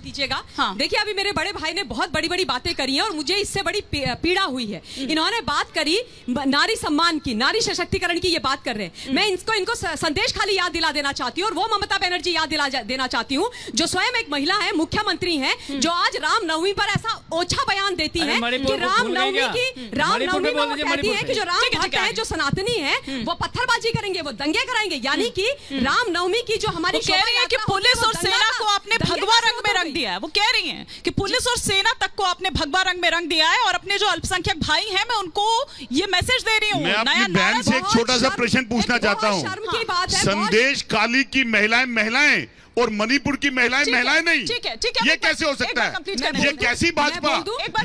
दीजिएगा। हाँ। देखिए अभी मेरे बड़े भाई ने बहुत बड़ी बड़ी बातें करी हैं और मुझे इससे बड़ी पीड़ा हुई है। इन्होंने बात करी नारी सम्मान की, नारी सशक्तिकरण की, ये बात कर रहे हैं। मैं इनको संदेश खाली याद दिला देना चाहती हूँ और वो ममता बनर्जी याद दिला देना चाहती हूँ जो स्वयं एक महिला है, मुख्यमंत्री है, जो आज रामनवमी पर ऐसा ओछा बयान देती है कि रामनवमी में कहती है कि जो राम भक्त है, जो सनातनी है, वो पत्थरबाजी करेंगे, वो दंगे कराएंगे। यानी कि रामनवमी की जो हमारी कह रही है कि पुलिस और सेना को आपने भगवा रंग में रंग दिया है। वो कह रही हैं कि पुलिस और सेना तक को आपने भगवा रंग में रंग दिया है और अपने जो अल्पसंख्यक भाई हैं मैं उनको ये मैसेज दे रही हूँ। मैं अपनी बहन से एक छोटा सा प्रश्न पूछना चाहता हूँ। संदेश खाली की महिलाएं और मणिपुर की महिलाएं नहीं, ठीक है, ये कैसे हो सकता है? ये कैसी भाजपा?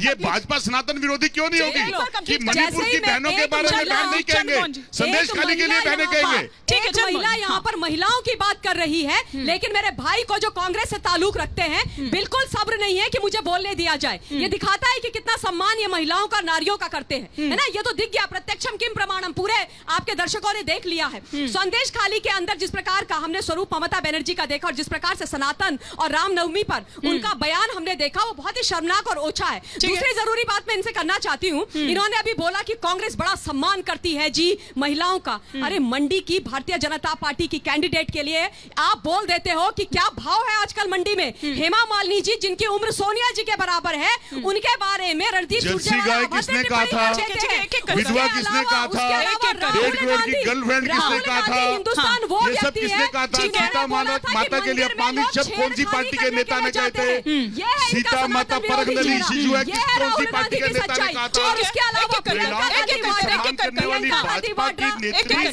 ये भाजपा सनातन विरोधी क्यों नहीं होगी कि मणिपुर की बहनों के बारे में बहन नहीं कहेंगे, संदेश खाली के लिए बहनें कहेंगे? ठीक है, महिला यहाँ पर महिलाओं की बात कर रही है, लेकिन मेरे भाई को जो कांग्रेस से ताल्लुक रखते हैं बिल्कुल सब्र नहीं है कि मुझे बोलने दिया जाए। ये दिखाता है कि कितना सम्मान ये महिलाओं का, नारियों का करते हैं, है ना? ये तो दिख गया, प्रत्यक्षम किम प्रमाणम, पूरे आपके दर्शकों ने देख लिया है। संदेश खाली के अंदर जिस प्रकार का हमने स्वरूप ममता बनर्जी का देखा और जिस प्रकार से सनातन और रामनवमी पर उनका बयान हमने देखा, वो बहुत ही शर्मनाक और ओछा है। दूसरी जरूरी बात मैं इनसे करना चाहती हूँ, इन्होंने अभी बोला कि कांग्रेस बड़ा सम्मान करती है जी महिलाओं का। अरे मंडी की भारतीय जनता पार्टी की कैंडिडेट के लिए आप बोल देते हो कि क्या भाव है आजकल मंडी में। हेमा मालिनी जी जिनकी उम्र सोनिया जी के बराबर है, उनके बारे में रणदीप सुरजेवाला किसने कहा था, विधवा किसने कहा था, 1.5 करोड़ की गर्लफ्रेंड किसने कहा था, हिंदुस्तान वो ये सब किसने कहा था? सीता माता के लिए पानी जब कौन सी पार्टी के नेता ने कहे थे? सीता माता परख नली शिशु है, किस कौन सी पार्टी के नेता ने कहा था? इसके अलावा करने वाली भाजपा की नेत्री ये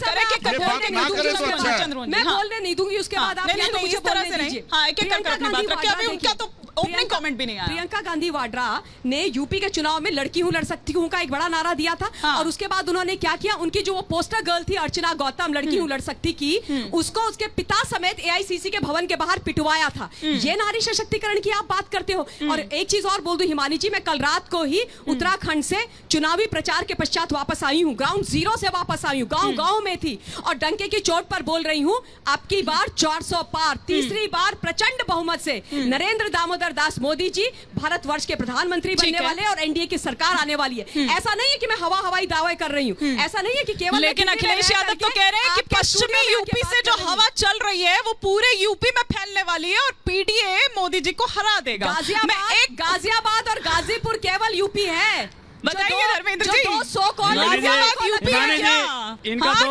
बात ना करे तो अच्छा है। मैं बोलने नहीं दूंगी, उसके बाद आप इस तरह से नहीं। हाँ, एक एक करके अपनी बात रखिए। अभी उनका तो ओपनिंग कमेंट भी नहीं आया। प्रियंका गांधी वाड्रा ने यूपी के चुनाव में लड़की हूं लड़ सकती हूं का एक बड़ा नारा दिया था। हाँ। और उसके बाद उन्होंने क्या किया, उनकी जो वो पोस्टर गर्ल थी अर्चना गौतम, लड़की हूं लड़ सकती की, उसको उसके पिता समेत एआईसीसी के भवन के बाहर पिटवाया था। ये नारी सशक्तिकरण की आप बात करते हो। और एक चीज और बोल दूं हिमानी जी, मैं कल रात को ही उत्तराखंड से चुनावी प्रचार के पश्चात वापस आई हूँ, ग्राउंड जीरो से वापस आई हूँ, गाँव में थी और डंके की चोट पर बोल रही हूँ, आपकी बार 400 पार, तीसरी बार प्रचंड बहुमत से नरेंद्र दामोदर दास मोदी जी भारतवर्ष के प्रधानमंत्री बनने वाले और एनडीए की सरकार आने वाली है। ऐसा नहीं है कि मैं हवाई दावे कर रही हूँ, ऐसा नहीं है कि केवल, लेकिन अखिलेश यादव तो कह रहे हैं कि पश्चिमी यूपी से जो हवा चल रही है वो पूरे यूपी में फैलने वाली है और पीडीए मोदी जी को हरा देगा। गाजियाबाद और गाजीपुर केवल यूपी है। बताइए धर्मेंद्र जी, गाजियाबाद यूपी है क्या? हाँ,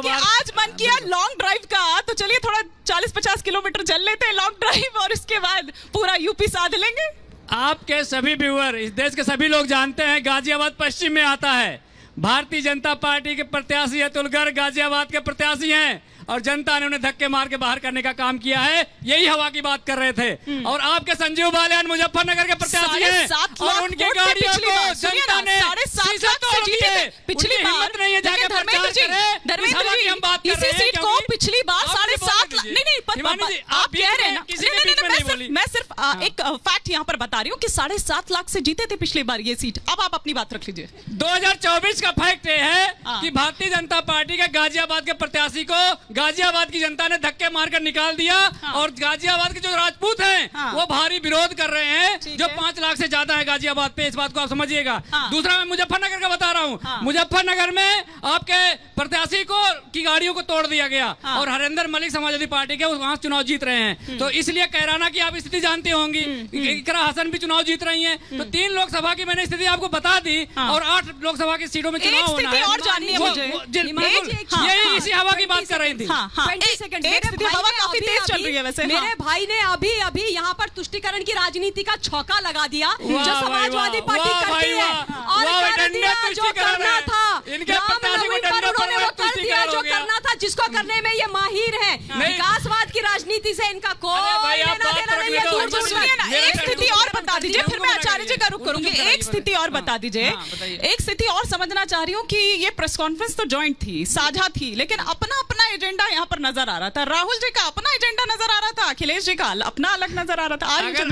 कि आज मन किया लॉन्ग ड्राइव का, तो चलिए थोड़ा 40-50 किलोमीटर चल लेते हैं लॉन्ग ड्राइव और इसके बाद पूरा यूपी साध लेंगे। आपके सभी व्यूअर, इस देश के सभी लोग जानते हैं गाजियाबाद पश्चिम में आता है। भारतीय जनता पार्टी के प्रत्याशी अतुल गाजियाबाद के प्रत्याशी हैं और जनता ने उन्हें धक्के मार के बाहर करने का काम किया है। यही हवा की बात कर रहे थे। और आपके संजीव बालियान मुजफ्फरनगर के प्रत्याशी हैं और उनकी गाड़ियों को जनता ने पिछली बार नहीं है जाके प्रचार करे। हम बात कर रहे हैं सीट को पिछली बार 7.5 लाख, नहीं आप कह रहे हैं, मैं सिर्फ एक फैक्ट यहाँ पर बता रही हूँ कि 7.5 लाख से जीते थे पिछली बार ये सीट। अब आप अपनी बात रख लीजिए। 2024 का फैक्ट ये है कि भारतीय जनता पार्टी के गाजियाबाद के प्रत्याशी को गाजियाबाद की जनता ने धक्के मारकर निकाल दिया। और गाजियाबाद के जो राजपूत हैं वो भारी विरोध कर रहे हैं, जो 5 लाख से ज्यादा है गाजियाबाद पे, इस बात को आप समझिएगा। दूसरा मैं मुजफ्फरनगर का बता रहा हूँ। मुजफ्फरनगर में आपके प्रत्याशी को की गाड़ियों को तोड़ दिया गया और हरेंद्र मलिक समाजवादी पार्टी के वहां चुनाव जीत रहे हैं। तो इसलिए कैराना की आप स्थिति जानती होंगी, इकरा हसन भी चुनाव जीत रही है। तो 3 लोकसभा की मैंने स्थिति आपको बता दी और 8 लोकसभा की सीटों में चुनाव होना है। और जाननी है मुझे, यही इसी हवा की बात कर रही थी। 20 सेकंड, हवा काफी तेज चल रही है वैसे। मेरे भाई ने अभी यहाँ पर तुष्टीकरण की राजनीति का छौका लगा दिया जो समाजवादी पार्टी करती है और कर दिया जो करना था। रामनवमी पर उन्होंने वो कर दिया जो करना था, जिसको करने में ये माहिर है। विकासवाद की राजनीति से इनका कोई लेना देना नहीं है। एक स्थिति और बता दीजिए, फिर मैं आचार्य जी का रुख करूंगी। एक स्थिति और बता दीजिए, एक स्थिति और समझना चाह रही हूँ कि ये प्रेस कॉन्फ्रेंस तो जॉइंट थी, साझा थी, लेकिन अपना अपना एजेंडा यहाँ पर नजर आ रहा था। राहुल जी का अपना एजेंडा नजर आ रहा था, अखिलेश जी का अपना अलग नजर आ रहा था।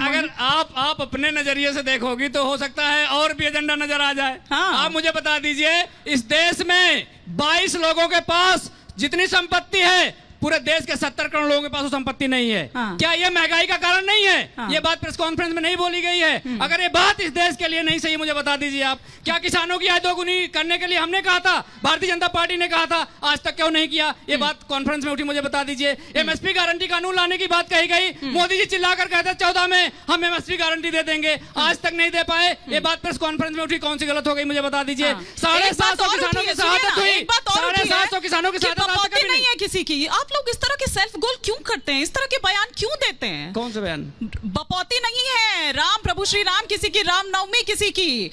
अगर आप अपने नजरिए से देखोगी तो हो सकता है और भी एजेंडा नजर आ जाए। आप मुझे बता दीजिए, इस देश में 22 लोगों के पास जितनी संपत्ति है पूरे देश के 70 करोड़ लोगों के पास वो संपत्ति नहीं है। हाँ। क्या ये महंगाई का कारण नहीं है? हाँ। ये बात प्रेस कॉन्फ्रेंस में नहीं बोली गई है। अगर ये बात इस देश के लिए नहीं सही, मुझे बता दीजिए आप। क्या किसानों की आय दोगुनी करने के लिए हमने कहा था, भारतीय जनता पार्टी ने कहा था, आज तक क्यों नहीं किया? ये बात कॉन्फ्रेंस में उठी, मुझे बता दीजिए। एमएसपी गारंटी कानून लाने की बात कही गई, मोदी जी चिल्लाकर कहते 14 में हम एमएसपी गारंटी दे देंगे, आज तक नहीं दे पाए। ये बात प्रेस कॉन्फ्रेंस में उठी, कौन सी गलत हो गई मुझे बता दीजिए। 750 किसानों की शहादत हुई, 750 किसानों की शहादत नहीं है किसी की। आप लोग इस तरह के सेल्फ गोल क्यों करते हैं? इस तरह के बयान क्यों देते हैं? कौन से बयान? बपौती नहीं है, राम प्रभु श्री राम किसी की, रामनवमी किसी की।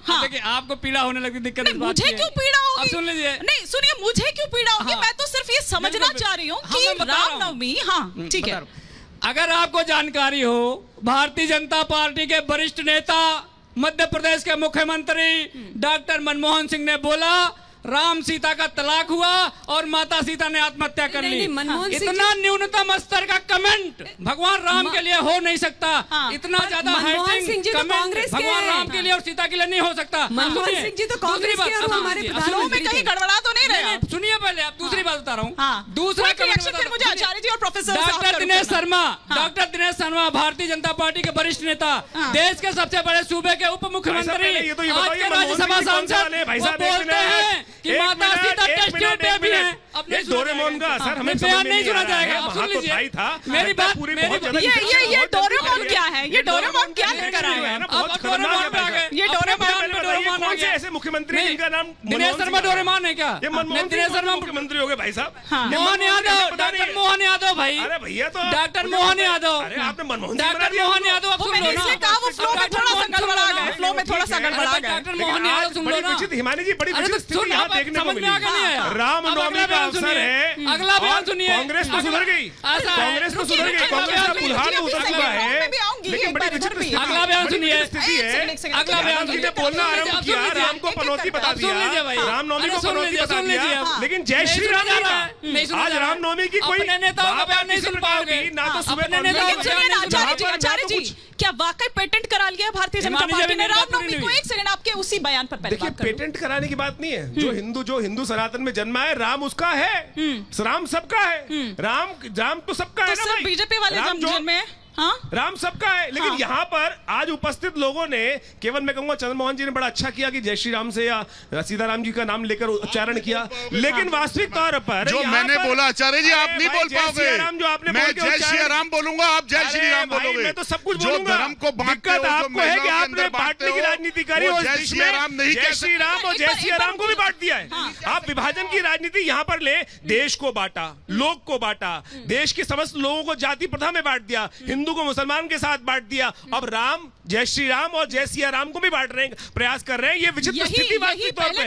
हाँ। देखिए, आपको पीड़ा होने लगती, दिक्कत मुझे क्यों पीड़ा होगी? अब सुन लीजिए। नहीं सुनिए, मुझे क्यों पीड़ा होगी? हाँ। मैं तो सिर्फ ये समझना चाह रही हूँ कि रामनवमी, हाँ ठीक है। अगर आपको जानकारी हो, भारतीय जनता पार्टी के वरिष्ठ नेता, मध्य प्रदेश के मुख्यमंत्री डॉक्टर मनमोहन सिंह ने बोला राम सीता का तलाक हुआ और माता सीता ने आत्महत्या कर ली। इतना न्यूनतम स्तर का कमेंट भगवान राम के लिए हो नहीं सकता। इतना ज्यादा हाइटिंग कमेंट भगवान राम के लिए और सीता के लिए नहीं हो सकता। मनमोहन सिंह जी तो कांग्रेस के और हमारे प्रधानमंत्री कहीं गड़बड़ा तो नहीं रहे? सुनिए पहले, आप दूसरी बात बता रहा हूँ। दूसरा मुझे आचार्य जी और professor doctor Dinesh Sharma Bharatiya Janata party के वरिष्ठ नेता, देश के सबसे बड़े सूबे के उप मुख्यमंत्री, आज के राज्यसभा सांसद, बोलते हैं कि माता सीता टेस्ट ट्यूब बेबी है। अपने डोरेमोन का असर हमें बयान नहीं सुना जाएगा। आप सुन लीजिए मेरी बात। ये डोरेमोन क्या है? ये डोरेमोन क्या लेकर आए हैं? ये डोरेमोन कौन से ऐसे मुख्यमंत्री जिनका नाम दिनेश शर्मा डोरेमोन है क्या? ये मनमोहन दिनेश शर्मा मुख्यमंत्री हो गए भाई साहब। मोहन यादव, डॉक्टर मोहन यादव भाई। अरे भैया तो डॉक्टर मोहन यादव, अरे आपने मनमोहन डॉक्टर मोहन यादव, आप सुन लो ना। वो फ्लो में थोड़ा सा गड़बड़ा गया, फ्लो में थोड़ा सा गड़बड़ा गया। डॉक्टर मोहन यादव सुन लो ना। हिमानी जी बड़ी विचित्र स्थिति यहाँ देखने को मिली। रामनवमी का अवसर है, अगला बयान सुनिए। कांग्रेस तो सुधर गई, कांग्रेस तो सुधर गई, कांग्रेस का पुल्हार तो उतर चुका है, लेकिन बड़ी विचित्र स्थिति, अगला बयान सुनिए। स्थिति है। अगला बयान ने बोलना आरंभ किया, राम को पनौती बता दिया, रामनवमी को पनौती बता दिया, लेकिन जय श्री राम नहीं कहा। आज रामनवमी की कोई नेताओं का बयान नहीं सुन पाओगे ना तो सुबह आचार्य जी, क्या वाकई पेटेंट करा लिया भारतीय जनता पार्टी ने रामनवमी को? एक सेकंड, आपके उसी बयान पर पहले देखिए, पेटेंट कराने की बात नहीं है। जो हिंदू सनातन में जन्मा है, राम उसका है, राम सबका है, राम तो सबका है ना भाई। बीजेपी वाले जन्मे राम सबका है, लेकिन यहाँ पर आज उपस्थित लोगों ने केवल, मैं कहूंगा चंद्रमोहन जी ने बड़ा अच्छा किया कि जय श्री राम से या सीताराम जी का नाम लेकर उच्चारण किया, लेकिन वास्तविक तौर पर जो मैंने बोला आचार्य जी, आप नहीं बोल पाओगे। जो आपने मैं जय श्री राम बोलूंगा, आप जय श्री राम बोलोगे। मैं तो सब कुछ जो बोलूंगा। धर्म को बांटते हो, आपको है कि आपने बांटने की राजनीति करी और जय श्री राम नहीं, जय श्री राम और जय श्री राम को भी बांट दिया है। आप विभाजन की राजनीति यहाँ पर ले, देश को बांटा, लोग को बांटा, देश के समस्त लोगों को जाति प्रथा में बांट दिया, हिंदू को मुसलमान के साथ बांट दिया। अब राम, जय श्री राम और जय सिया राम को भी बांट रहे हैं, प्रयास कर रहे हैं। ये विचित्र स्थिति वास्तविक तौर पे